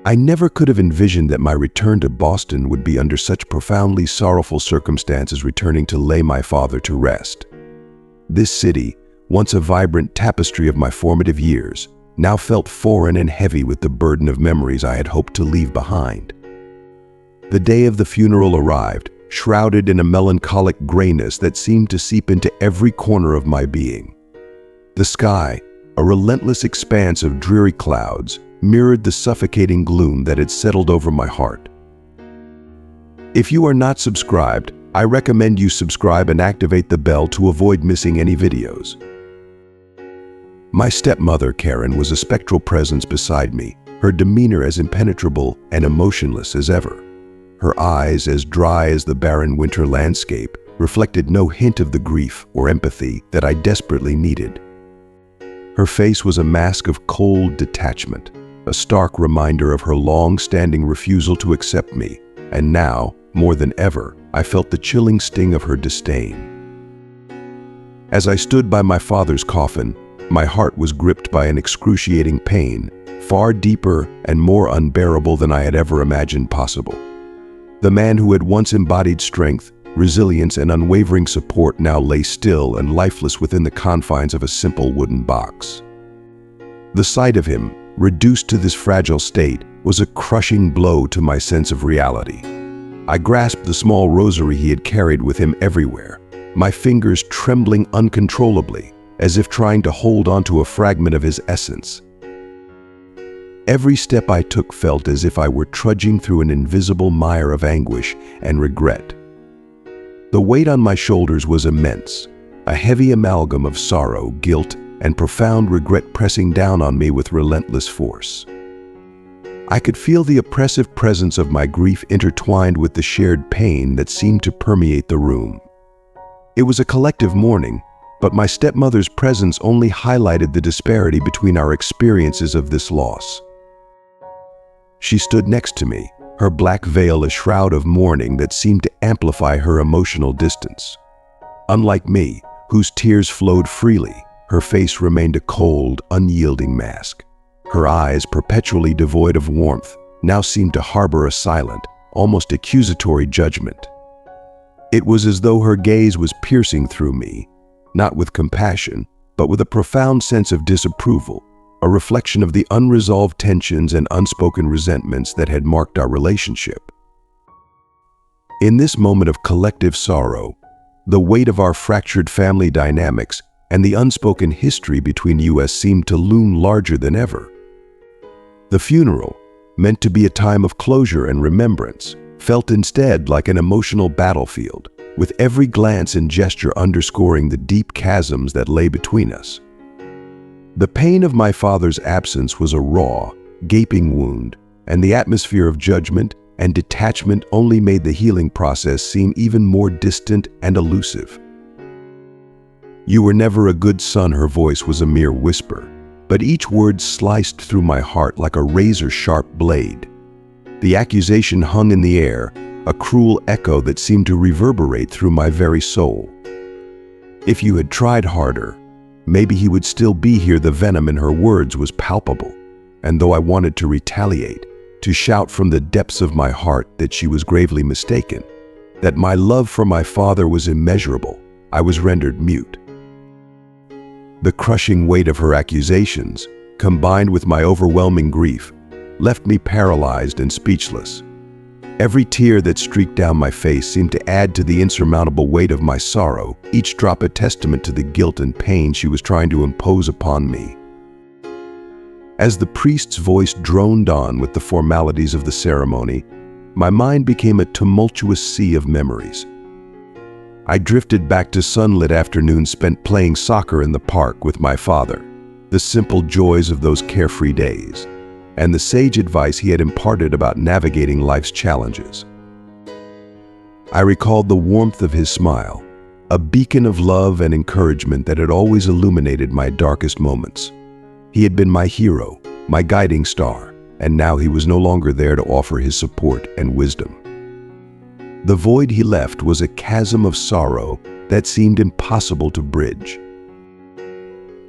I never could have envisioned that my return to Boston would be under such profoundly sorrowful circumstances, returning to lay my father to rest. This city, once a vibrant tapestry of my formative years, now felt foreign and heavy with the burden of memories I had hoped to leave behind. The day of the funeral arrived, shrouded in a melancholic grayness that seemed to seep into every corner of my being. The sky, a relentless expanse of dreary clouds, mirrored the suffocating gloom that had settled over my heart. If you are not subscribed, I recommend you subscribe and activate the bell to avoid missing any videos. My stepmother, Karen, was a spectral presence beside me, her demeanor as impenetrable and emotionless as ever. Her eyes, as dry as the barren winter landscape, reflected no hint of the grief or empathy that I desperately needed. Her face was a mask of cold detachment, a stark reminder of her long-standing refusal to accept me, and now, more than ever, I felt the chilling sting of her disdain. As I stood by my father's coffin, my heart was gripped by an excruciating pain, far deeper and more unbearable than I had ever imagined possible. The man who had once embodied strength, resilience, and unwavering support now lay still and lifeless within the confines of a simple wooden box. The sight of him, reduced to this fragile state, was a crushing blow to my sense of reality. I grasped the small rosary he had carried with him everywhere, my fingers trembling uncontrollably, as if trying to hold onto a fragment of his essence. Every step I took felt as if I were trudging through an invisible mire of anguish and regret. The weight on my shoulders was immense, a heavy amalgam of sorrow, guilt, and profound regret pressing down on me with relentless force. I could feel the oppressive presence of my grief intertwined with the shared pain that seemed to permeate the room. It was a collective mourning, but my stepmother's presence only highlighted the disparity between our experiences of this loss. She stood next to me, her black veil a shroud of mourning that seemed to amplify her emotional distance. Unlike me, whose tears flowed freely, her face remained a cold, unyielding mask. Her eyes, perpetually devoid of warmth, now seemed to harbor a silent, almost accusatory judgment. It was as though her gaze was piercing through me, not with compassion, but with a profound sense of disapproval, a reflection of the unresolved tensions and unspoken resentments that had marked our relationship. In this moment of collective sorrow, the weight of our fractured family dynamics and the unspoken history between us seemed to loom larger than ever. The funeral, meant to be a time of closure and remembrance, felt instead like an emotional battlefield, with every glance and gesture underscoring the deep chasms that lay between us. The pain of my father's absence was a raw, gaping wound, and the atmosphere of judgment and detachment only made the healing process seem even more distant and elusive. "You were never a good son," her voice was a mere whisper, but each word sliced through my heart like a razor-sharp blade. The accusation hung in the air, a cruel echo that seemed to reverberate through my very soul. "If you had tried harder, maybe he would still be here." The venom in her words was palpable, and though I wanted to retaliate, to shout from the depths of my heart that she was gravely mistaken, that my love for my father was immeasurable, I was rendered mute. The crushing weight of her accusations, combined with my overwhelming grief, left me paralyzed and speechless. Every tear that streaked down my face seemed to add to the insurmountable weight of my sorrow, each drop a testament to the guilt and pain she was trying to impose upon me. As the priest's voice droned on with the formalities of the ceremony, my mind became a tumultuous sea of memories. I drifted back to sunlit afternoons spent playing soccer in the park with my father, the simple joys of those carefree days, and the sage advice he had imparted about navigating life's challenges. I recalled the warmth of his smile, a beacon of love and encouragement that had always illuminated my darkest moments. He had been my hero, my guiding star, and now he was no longer there to offer his support and wisdom. The void he left was a chasm of sorrow that seemed impossible to bridge.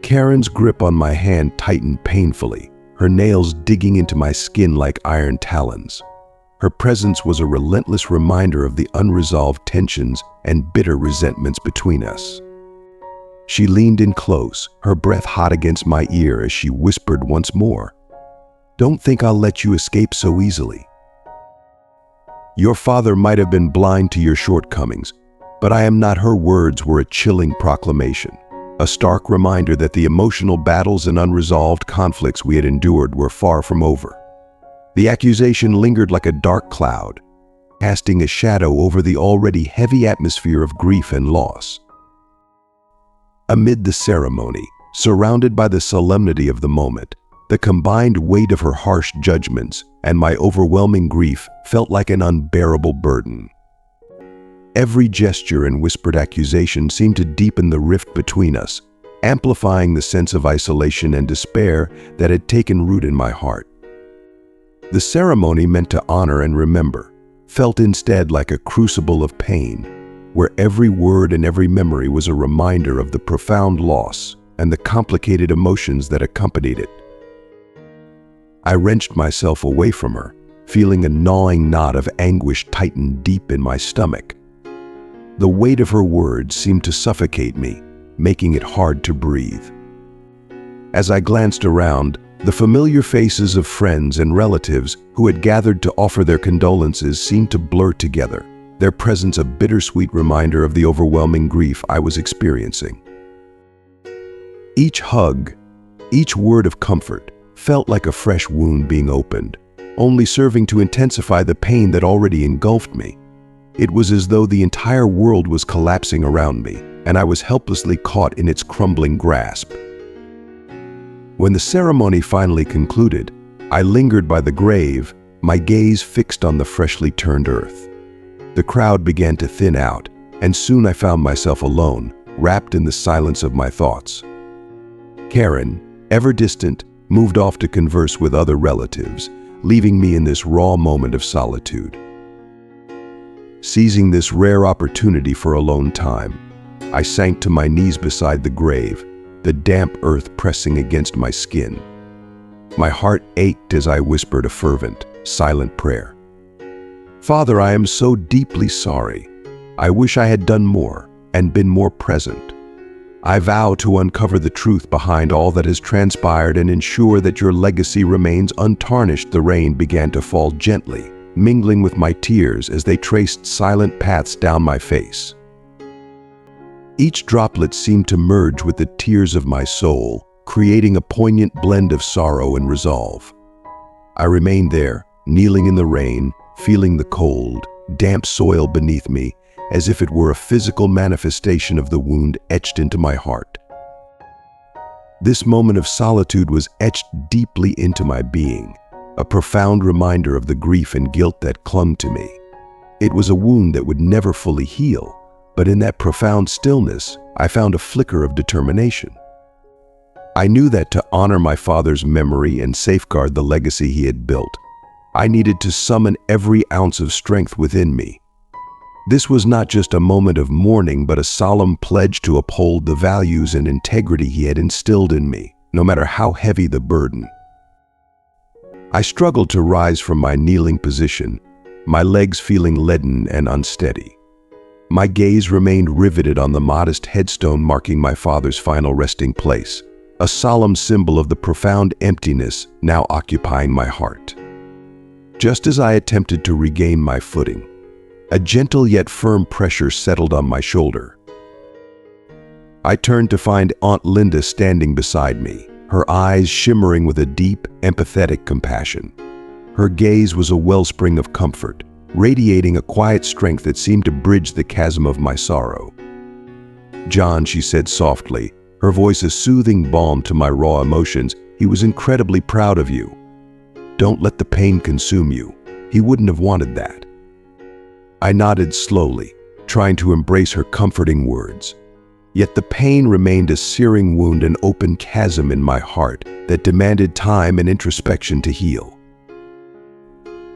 Karen's grip on my hand tightened painfully, her nails digging into my skin like iron talons. Her presence was a relentless reminder of the unresolved tensions and bitter resentments between us. She leaned in close, her breath hot against my ear as she whispered once more, "Don't think I'll let you escape so easily. Your father might have been blind to your shortcomings, but I am not." Her words were a chilling proclamation, a stark reminder that the emotional battles and unresolved conflicts we had endured were far from over. The accusation lingered like a dark cloud, casting a shadow over the already heavy atmosphere of grief and loss. Amid the ceremony, surrounded by the solemnity of the moment, the combined weight of her harsh judgments and my overwhelming grief felt like an unbearable burden. Every gesture and whispered accusation seemed to deepen the rift between us, amplifying the sense of isolation and despair that had taken root in my heart. The ceremony meant to honor and remember, felt instead like a crucible of pain, where every word and every memory was a reminder of the profound loss and the complicated emotions that accompanied it. I wrenched myself away from her, feeling a gnawing knot of anguish tighten deep in my stomach. The weight of her words seemed to suffocate me, making it hard to breathe. As I glanced around, the familiar faces of friends and relatives who had gathered to offer their condolences seemed to blur together, their presence a bittersweet reminder of the overwhelming grief I was experiencing. Each hug, each word of comfort, felt like a fresh wound being opened, only serving to intensify the pain that already engulfed me. It was as though the entire world was collapsing around me, and I was helplessly caught in its crumbling grasp. When the ceremony finally concluded, I lingered by the grave, my gaze fixed on the freshly turned earth. The crowd began to thin out, and soon I found myself alone, wrapped in the silence of my thoughts. Karen, ever distant, moved off to converse with other relatives, leaving me in this raw moment of solitude. Seizing this rare opportunity for alone time, I sank to my knees beside the grave, the damp earth pressing against my skin. My heart ached as I whispered a fervent, silent prayer. "Father, I am so deeply sorry. I wish I had done more and been more present. I vow to uncover the truth behind all that has transpired and ensure that your legacy remains untarnished." The rain began to fall gently, mingling with my tears as they traced silent paths down my face. Each droplet seemed to merge with the tears of my soul, creating a poignant blend of sorrow and resolve. I remained there, kneeling in the rain, feeling the cold, damp soil beneath me, as if it were a physical manifestation of the wound etched into my heart. This moment of solitude was etched deeply into my being, a profound reminder of the grief and guilt that clung to me. It was a wound that would never fully heal, but in that profound stillness, I found a flicker of determination. I knew that to honor my father's memory and safeguard the legacy he had built, I needed to summon every ounce of strength within me. This was not just a moment of mourning, but a solemn pledge to uphold the values and integrity he had instilled in me, no matter how heavy the burden. I struggled to rise from my kneeling position, my legs feeling leaden and unsteady. My gaze remained riveted on the modest headstone marking my father's final resting place, a solemn symbol of the profound emptiness now occupying my heart. Just as I attempted to regain my footing, a gentle yet firm pressure settled on my shoulder. I turned to find Aunt Linda standing beside me, her eyes shimmering with a deep, empathetic compassion. Her gaze was a wellspring of comfort, radiating a quiet strength that seemed to bridge the chasm of my sorrow. "John," she said softly, her voice a soothing balm to my raw emotions, "he was incredibly proud of you. Don't let the pain consume you. He wouldn't have wanted that." I nodded slowly, trying to embrace her comforting words. Yet the pain remained a searing wound, an open chasm in my heart that demanded time and introspection to heal.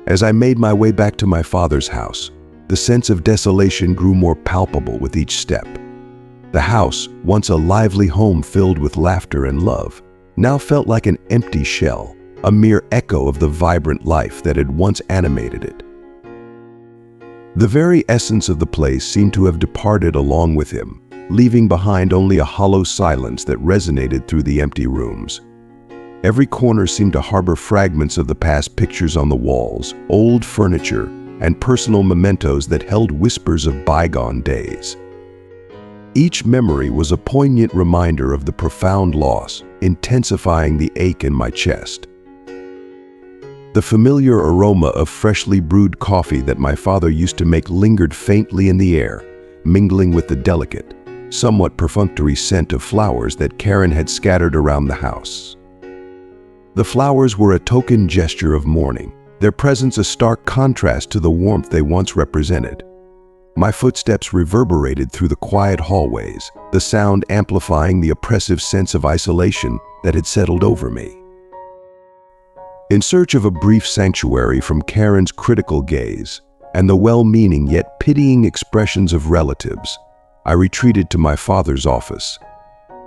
As I made my way back to my father's house, the sense of desolation grew more palpable with each step. The house, once a lively home filled with laughter and love, now felt like an empty shell, a mere echo of the vibrant life that had once animated it. The very essence of the place seemed to have departed along with him, leaving behind only a hollow silence that resonated through the empty rooms. Every corner seemed to harbor fragments of the past, pictures on the walls, old furniture, and personal mementos that held whispers of bygone days. Each memory was a poignant reminder of the profound loss, intensifying the ache in my chest. The familiar aroma of freshly brewed coffee that my father used to make lingered faintly in the air, mingling with the delicate, somewhat perfunctory scent of flowers that Karen had scattered around the house. The flowers were a token gesture of mourning, their presence a stark contrast to the warmth they once represented. My footsteps reverberated through the quiet hallways, the sound amplifying the oppressive sense of isolation that had settled over me. In search of a brief sanctuary from Karen's critical gaze and the well-meaning yet pitying expressions of relatives, I retreated to my father's office.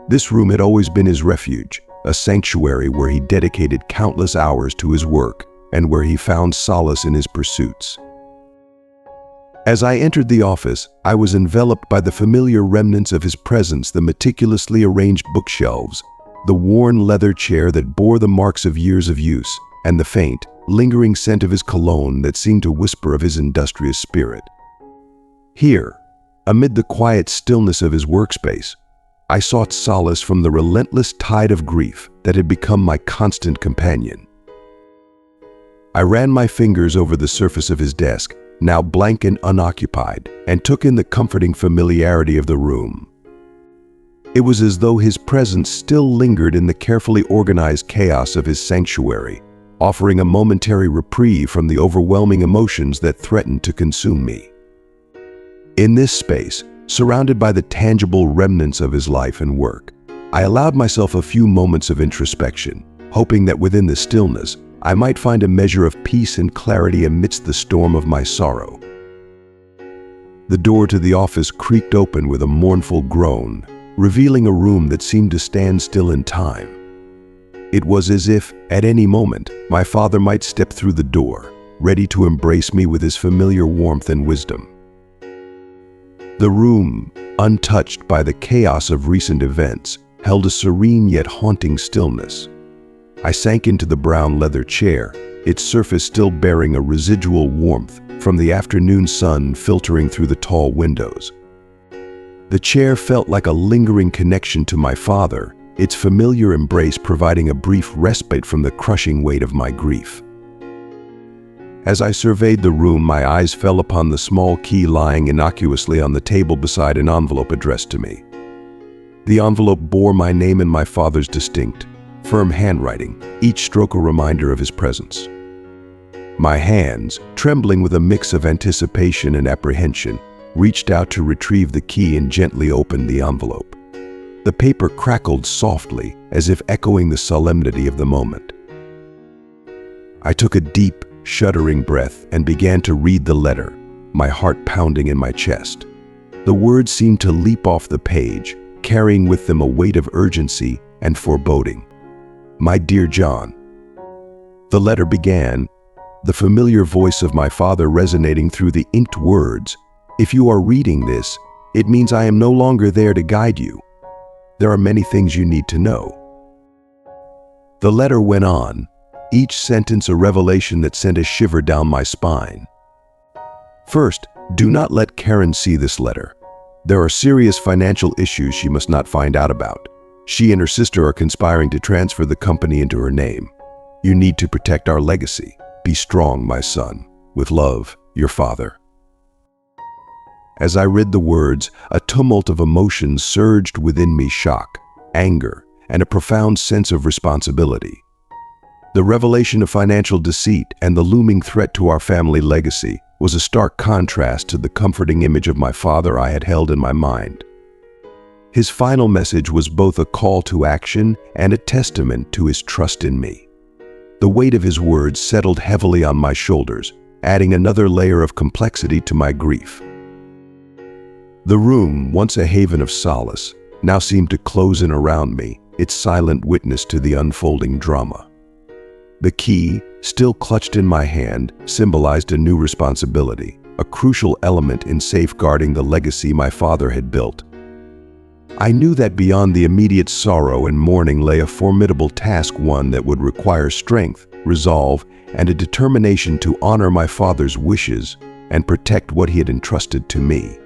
This room had always been his refuge, a sanctuary where he dedicated countless hours to his work and where he found solace in his pursuits. As I entered the office, I was enveloped by the familiar remnants of his presence, the meticulously arranged bookshelves, the worn leather chair that bore the marks of years of use, and the faint, lingering scent of his cologne that seemed to whisper of his industrious spirit. Here, amid the quiet stillness of his workspace, I sought solace from the relentless tide of grief that had become my constant companion. I ran my fingers over the surface of his desk, now blank and unoccupied, and took in the comforting familiarity of the room. It was as though his presence still lingered in the carefully organized chaos of his sanctuary, offering a momentary reprieve from the overwhelming emotions that threatened to consume me. In this space, surrounded by the tangible remnants of his life and work, I allowed myself a few moments of introspection, hoping that within the stillness, I might find a measure of peace and clarity amidst the storm of my sorrow. The door to the office creaked open with a mournful groan, revealing a room that seemed to stand still in time. It was as if, at any moment, my father might step through the door, ready to embrace me with his familiar warmth and wisdom. The room, untouched by the chaos of recent events, held a serene yet haunting stillness. I sank into the brown leather chair, its surface still bearing a residual warmth from the afternoon sun filtering through the tall windows. The chair felt like a lingering connection to my father, its familiar embrace providing a brief respite from the crushing weight of my grief. As I surveyed the room, my eyes fell upon the small key lying innocuously on the table beside an envelope addressed to me. The envelope bore my name and my father's distinct, firm handwriting, each stroke a reminder of his presence. My hands, trembling with a mix of anticipation and apprehension, reached out to retrieve the key and gently opened the envelope. The paper crackled softly, as if echoing the solemnity of the moment. I took a deep, shuddering breath and began to read the letter, my heart pounding in my chest. The words seemed to leap off the page, carrying with them a weight of urgency and foreboding. My dear John. The letter began, the familiar voice of my father resonating through the inked words. If you are reading this, it means I am no longer there to guide you. There are many things you need to know. The letter went on, each sentence a revelation that sent a shiver down my spine. First, do not let Karen see this letter. There are serious financial issues she must not find out about. She and her sister are conspiring to transfer the company into her name. You need to protect our legacy. Be strong, my son. With love, your father. As I read the words, a tumult of emotions surged within me: shock, anger, and a profound sense of responsibility. The revelation of financial deceit and the looming threat to our family legacy was a stark contrast to the comforting image of my father I had held in my mind. His final message was both a call to action and a testament to his trust in me. The weight of his words settled heavily on my shoulders, adding another layer of complexity to my grief. The room, once a haven of solace, now seemed to close in around me, its silent witness to the unfolding drama. The key, still clutched in my hand, symbolized a new responsibility, a crucial element in safeguarding the legacy my father had built. I knew that beyond the immediate sorrow and mourning lay a formidable task, one that would require strength, resolve, and a determination to honor my father's wishes and protect what he had entrusted to me.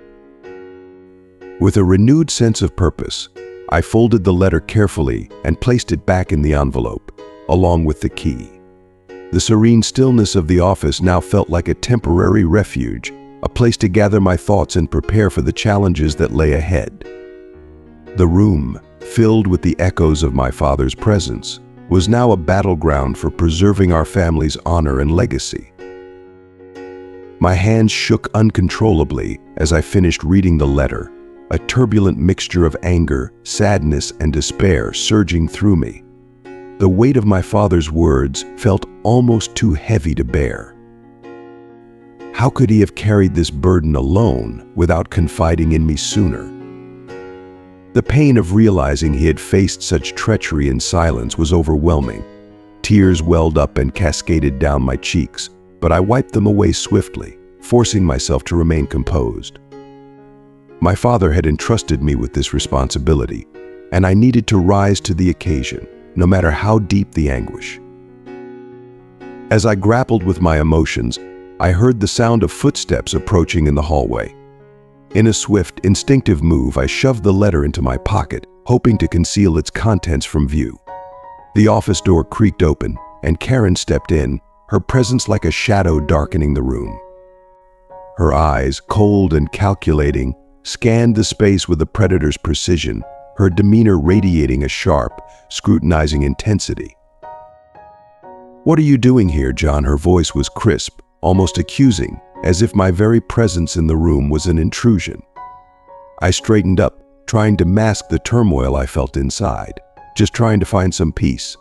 With a renewed sense of purpose, I folded the letter carefully and placed it back in the envelope, along with the key. The serene stillness of the office now felt like a temporary refuge, a place to gather my thoughts and prepare for the challenges that lay ahead. The room, filled with the echoes of my father's presence, was now a battleground for preserving our family's honor and legacy. My hands shook uncontrollably as I finished reading the letter, a turbulent mixture of anger, sadness, and despair surging through me. The weight of my father's words felt almost too heavy to bear. How could he have carried this burden alone without confiding in me sooner? The pain of realizing he had faced such treachery in silence was overwhelming. Tears welled up and cascaded down my cheeks, but I wiped them away swiftly, forcing myself to remain composed. My father had entrusted me with this responsibility, and I needed to rise to the occasion, no matter how deep the anguish. As I grappled with my emotions, I heard the sound of footsteps approaching in the hallway. In a swift, instinctive move, I shoved the letter into my pocket, hoping to conceal its contents from view. The office door creaked open, and Karen stepped in, her presence like a shadow darkening the room. Her eyes, cold and calculating, scanned the space with a predator's precision, her demeanor radiating a sharp, scrutinizing intensity. "What are you doing here, John?" Her voice was crisp, almost accusing, as if my very presence in the room was an intrusion. I straightened up, trying to mask the turmoil I felt inside, just trying to find some peace.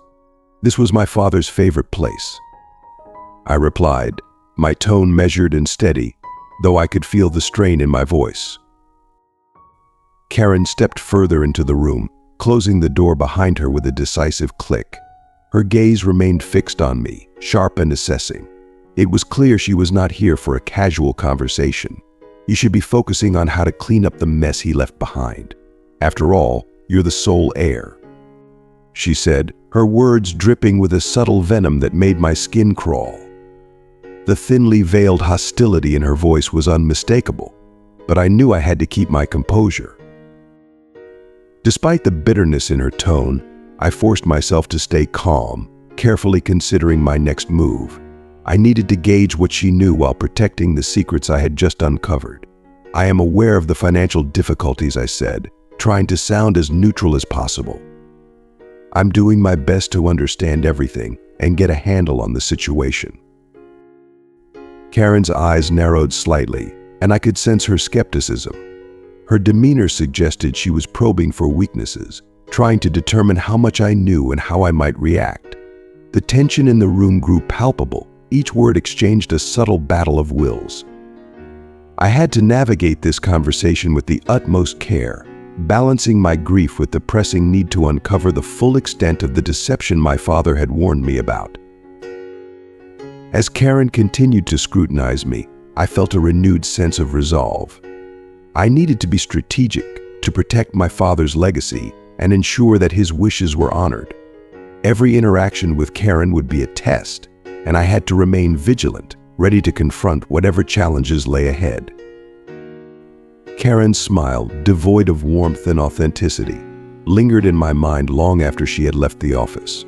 This was my father's favorite place. I replied, my tone measured and steady, though I could feel the strain in my voice. Karen stepped further into the room, closing the door behind her with a decisive click. Her gaze remained fixed on me, sharp and assessing. It was clear she was not here for a casual conversation. You should be focusing on how to clean up the mess he left behind. After all, you're the sole heir, she said, her words dripping with a subtle venom that made my skin crawl. The thinly veiled hostility in her voice was unmistakable, but I knew I had to keep my composure. Despite the bitterness in her tone, I forced myself to stay calm, carefully considering my next move. I needed to gauge what she knew while protecting the secrets I had just uncovered. "I am aware of the financial difficulties," I said, trying to sound as neutral as possible. "I'm doing my best to understand everything and get a handle on the situation." Karen's eyes narrowed slightly, and I could sense her skepticism. Her demeanor suggested she was probing for weaknesses, trying to determine how much I knew and how I might react. The tension in the room grew palpable. Each word exchanged a subtle battle of wills. I had to navigate this conversation with the utmost care, balancing my grief with the pressing need to uncover the full extent of the deception my father had warned me about. As Karen continued to scrutinize me, I felt a renewed sense of resolve. I needed to be strategic, to protect my father's legacy and ensure that his wishes were honored. Every interaction with Karen would be a test, and I had to remain vigilant, ready to confront whatever challenges lay ahead. Karen's smile, devoid of warmth and authenticity, lingered in my mind long after she had left the office.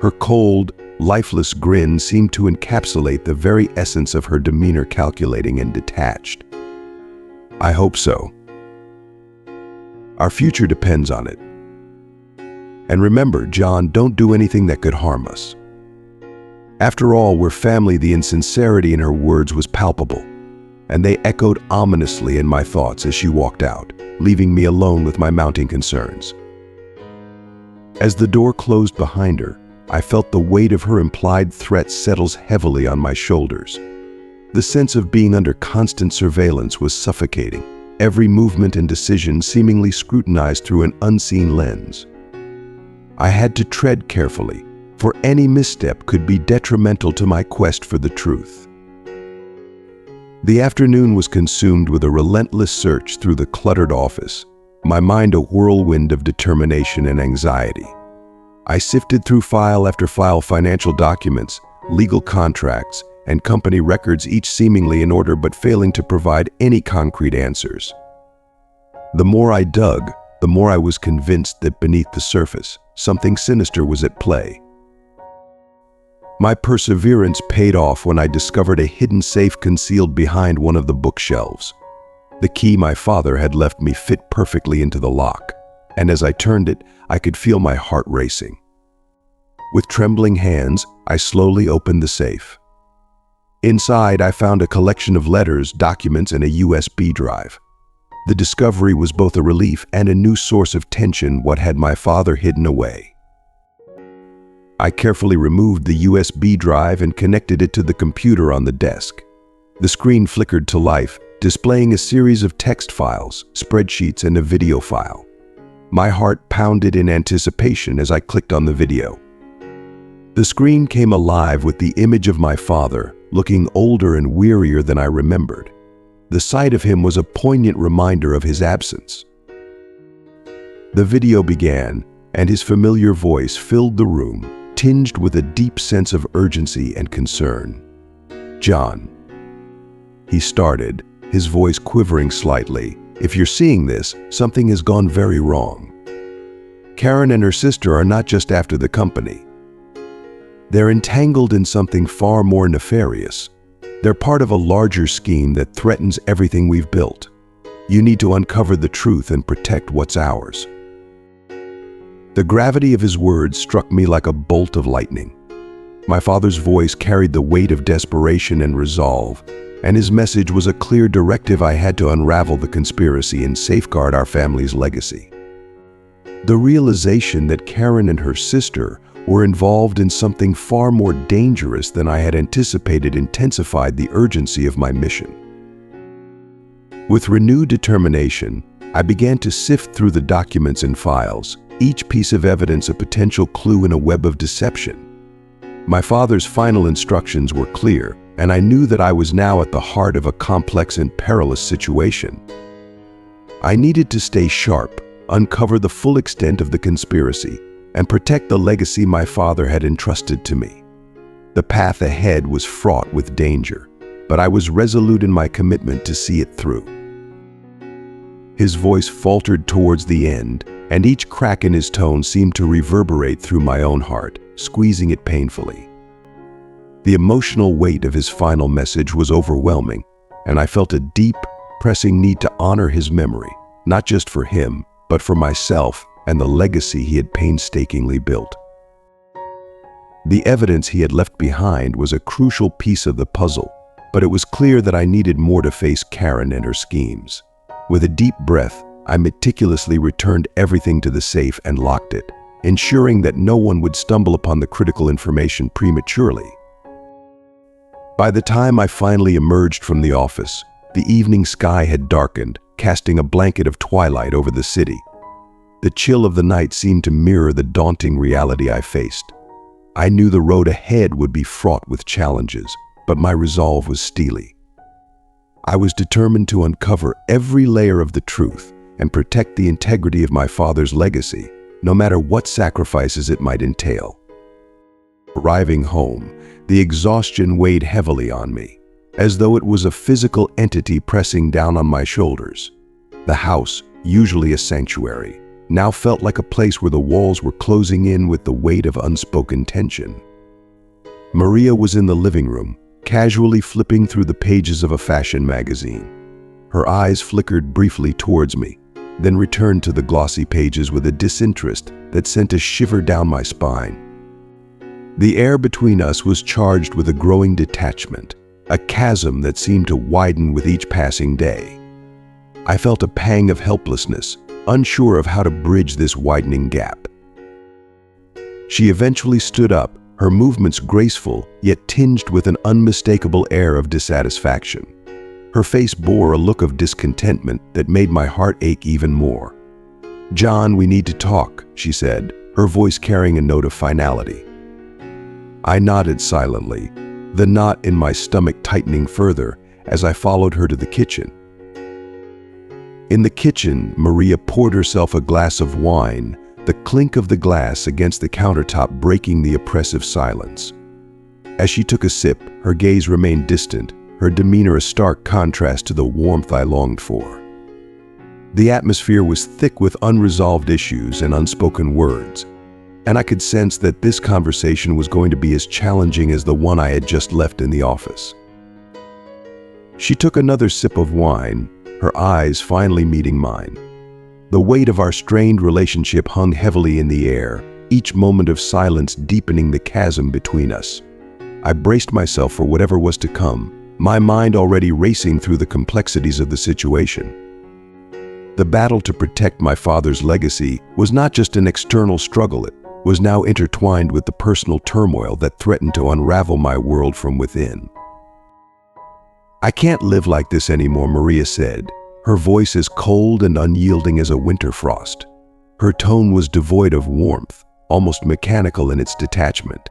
Her cold, lifeless grin seemed to encapsulate the very essence of her demeanor, calculating and detached. "I hope so. Our future depends on it. And remember, John, don't do anything that could harm us. After all, we're family." The insincerity in her words was palpable, and they echoed ominously in my thoughts as she walked out, leaving me alone with my mounting concerns. As the door closed behind her, I felt the weight of her implied threat settles heavily on my shoulders. The sense of being under constant surveillance was suffocating, every movement and decision seemingly scrutinized through an unseen lens. I had to tread carefully, for any misstep could be detrimental to my quest for the truth. The afternoon was consumed with a relentless search through the cluttered office, my mind a whirlwind of determination and anxiety. I sifted through file after file, financial documents, legal contracts, and company records, each seemingly in order but failing to provide any concrete answers. The more I dug, the more I was convinced that beneath the surface, something sinister was at play. My perseverance paid off when I discovered a hidden safe concealed behind one of the bookshelves. The key my father had left me fit perfectly into the lock, and as I turned it, I could feel my heart racing. With trembling hands, I slowly opened the safe. Inside, I found a collection of letters, documents, and a USB drive. The discovery was both a relief and a new source of tension. What had my father hidden away? I carefully removed the USB drive and connected it to the computer on the desk. The screen flickered to life, displaying a series of text files, spreadsheets, and a video file. My heart pounded in anticipation as I clicked on the video. The screen came alive with the image of my father, looking older and wearier than I remembered. The sight of him was a poignant reminder of his absence. The video began, and his familiar voice filled the room, tinged with a deep sense of urgency and concern. "John," he started, his voice quivering slightly, "if you're seeing this, something has gone very wrong. Karen and her sister are not just after the company. They're entangled in something far more nefarious. They're part of a larger scheme that threatens everything we've built. You need to uncover the truth and protect what's ours." The gravity of his words struck me like a bolt of lightning. My father's voice carried the weight of desperation and resolve, and his message was a clear directive. I had to unravel the conspiracy and safeguard our family's legacy. The realization that Karen and her sister were involved in something far more dangerous than I had anticipated intensified the urgency of my mission. With renewed determination, I began to sift through the documents and files, each piece of evidence a potential clue in a web of deception. My father's final instructions were clear, and I knew that I was now at the heart of a complex and perilous situation. I needed to stay sharp, uncover the full extent of the conspiracy, and protect the legacy my father had entrusted to me. The path ahead was fraught with danger, but I was resolute in my commitment to see it through. His voice faltered towards the end, and each crack in his tone seemed to reverberate through my own heart, squeezing it painfully. The emotional weight of his final message was overwhelming, and I felt a deep, pressing need to honor his memory, not just for him, but for myself and the legacy he had painstakingly built. The evidence he had left behind was a crucial piece of the puzzle, but it was clear that I needed more to face Karen and her schemes. With a deep breath, I meticulously returned everything to the safe and locked it, ensuring that no one would stumble upon the critical information prematurely. By the time I finally emerged from the office, the evening sky had darkened, casting a blanket of twilight over the city. The chill of the night seemed to mirror the daunting reality I faced. I knew the road ahead would be fraught with challenges, but my resolve was steely. I was determined to uncover every layer of the truth and protect the integrity of my father's legacy, no matter what sacrifices it might entail. Arriving home, the exhaustion weighed heavily on me, as though it was a physical entity pressing down on my shoulders. The house, usually a sanctuary, now felt like a place where the walls were closing in with the weight of unspoken tension. Maria was in the living room, casually flipping through the pages of a fashion magazine. Her eyes flickered briefly towards me, then returned to the glossy pages with a disinterest that sent a shiver down my spine. The air between us was charged with a growing detachment, a chasm that seemed to widen with each passing day. I felt a pang of helplessness, unsure of how to bridge this widening gap. She eventually stood up, her movements graceful, yet tinged with an unmistakable air of dissatisfaction. Her face bore a look of discontentment that made my heart ache even more. "John, we need to talk," she said, her voice carrying a note of finality. I nodded silently, the knot in my stomach tightening further as I followed her to the kitchen. In the kitchen, Maria poured herself a glass of wine, the clink of the glass against the countertop breaking the oppressive silence. As she took a sip, her gaze remained distant, her demeanor a stark contrast to the warmth I longed for. The atmosphere was thick with unresolved issues and unspoken words, and I could sense that this conversation was going to be as challenging as the one I had just left in the office. She took another sip of wine, her eyes finally meeting mine. The weight of our strained relationship hung heavily in the air, each moment of silence deepening the chasm between us. I braced myself for whatever was to come, my mind already racing through the complexities of the situation. The battle to protect my father's legacy was not just an external struggle, it was now intertwined with the personal turmoil that threatened to unravel my world from within. "I can't live like this anymore," Maria said, her voice as cold and unyielding as a winter frost. Her tone was devoid of warmth, almost mechanical in its detachment.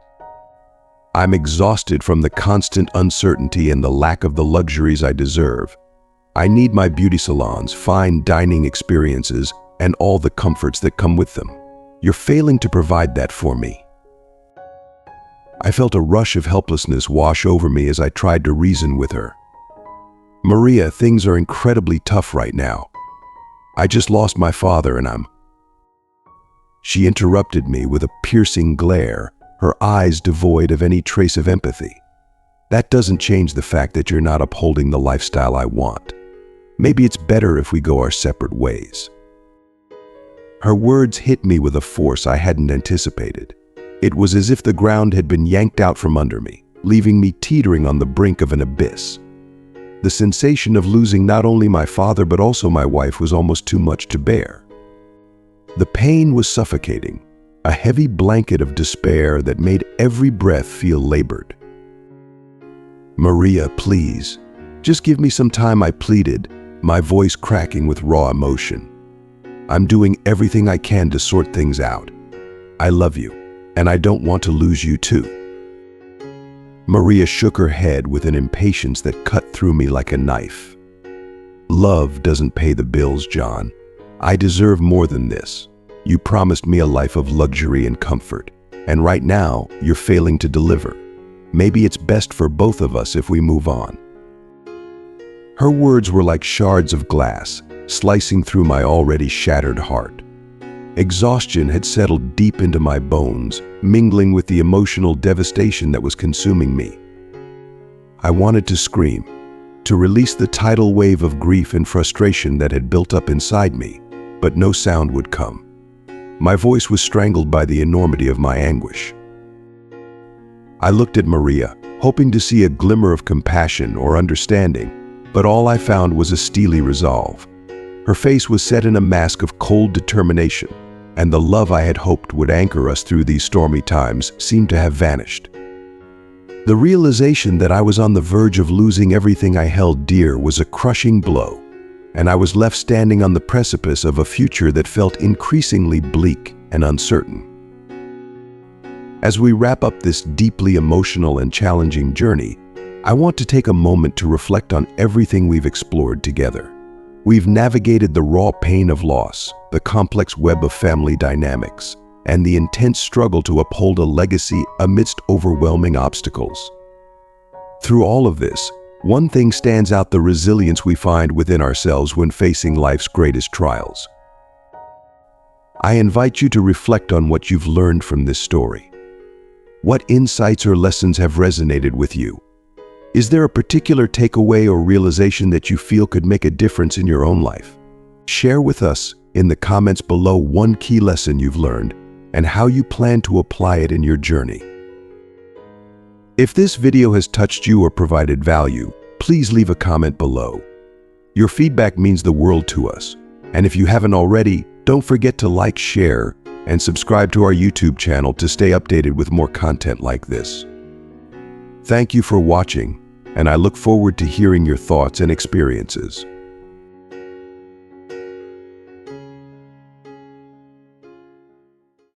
"I'm exhausted from the constant uncertainty and the lack of the luxuries I deserve. I need my beauty salons, fine dining experiences, and all the comforts that come with them. You're failing to provide that for me." I felt a rush of helplessness wash over me as I tried to reason with her. "Maria, things are incredibly tough right now. I just lost my father and I'm..." She interrupted me with a piercing glare, her eyes devoid of any trace of empathy. "That doesn't change the fact that you're not upholding the lifestyle I want. Maybe it's better if we go our separate ways." Her words hit me with a force I hadn't anticipated. It was as if the ground had been yanked out from under me, leaving me teetering on the brink of an abyss. The sensation of losing not only my father but also my wife was almost too much to bear. The pain was suffocating, a heavy blanket of despair that made every breath feel labored. "Maria, please, just give me some time," I pleaded, my voice cracking with raw emotion. "I'm doing everything I can to sort things out. I love you, and I don't want to lose you too." Maria shook her head with an impatience that cut through me like a knife. "Love doesn't pay the bills, John. I deserve more than this. You promised me a life of luxury and comfort, and right now you're failing to deliver. Maybe it's best for both of us if we move on." Her words were like shards of glass, slicing through my already shattered heart. Exhaustion had settled deep into my bones, mingling with the emotional devastation that was consuming me. I wanted to scream, to release the tidal wave of grief and frustration that had built up inside me, but no sound would come. My voice was strangled by the enormity of my anguish. I looked at Maria, hoping to see a glimmer of compassion or understanding, but all I found was a steely resolve. Her face was set in a mask of cold determination, and the love I had hoped would anchor us through these stormy times seemed to have vanished. The realization that I was on the verge of losing everything I held dear was a crushing blow, and I was left standing on the precipice of a future that felt increasingly bleak and uncertain. As we wrap up this deeply emotional and challenging journey, I want to take a moment to reflect on everything we've explored together. We've navigated the raw pain of loss, the complex web of family dynamics, and the intense struggle to uphold a legacy amidst overwhelming obstacles. Through all of this, one thing stands out: the resilience we find within ourselves when facing life's greatest trials. I invite you to reflect on what you've learned from this story. What insights or lessons have resonated with you? Is there a particular takeaway or realization that you feel could make a difference in your own life? Share with us in the comments below one key lesson you've learned and how you plan to apply it in your journey. If this video has touched you or provided value, please leave a comment below. Your feedback means the world to us. And if you haven't already, don't forget to like, share, and subscribe to our YouTube channel to stay updated with more content like this. Thank you for watching, and I look forward to hearing your thoughts and experiences.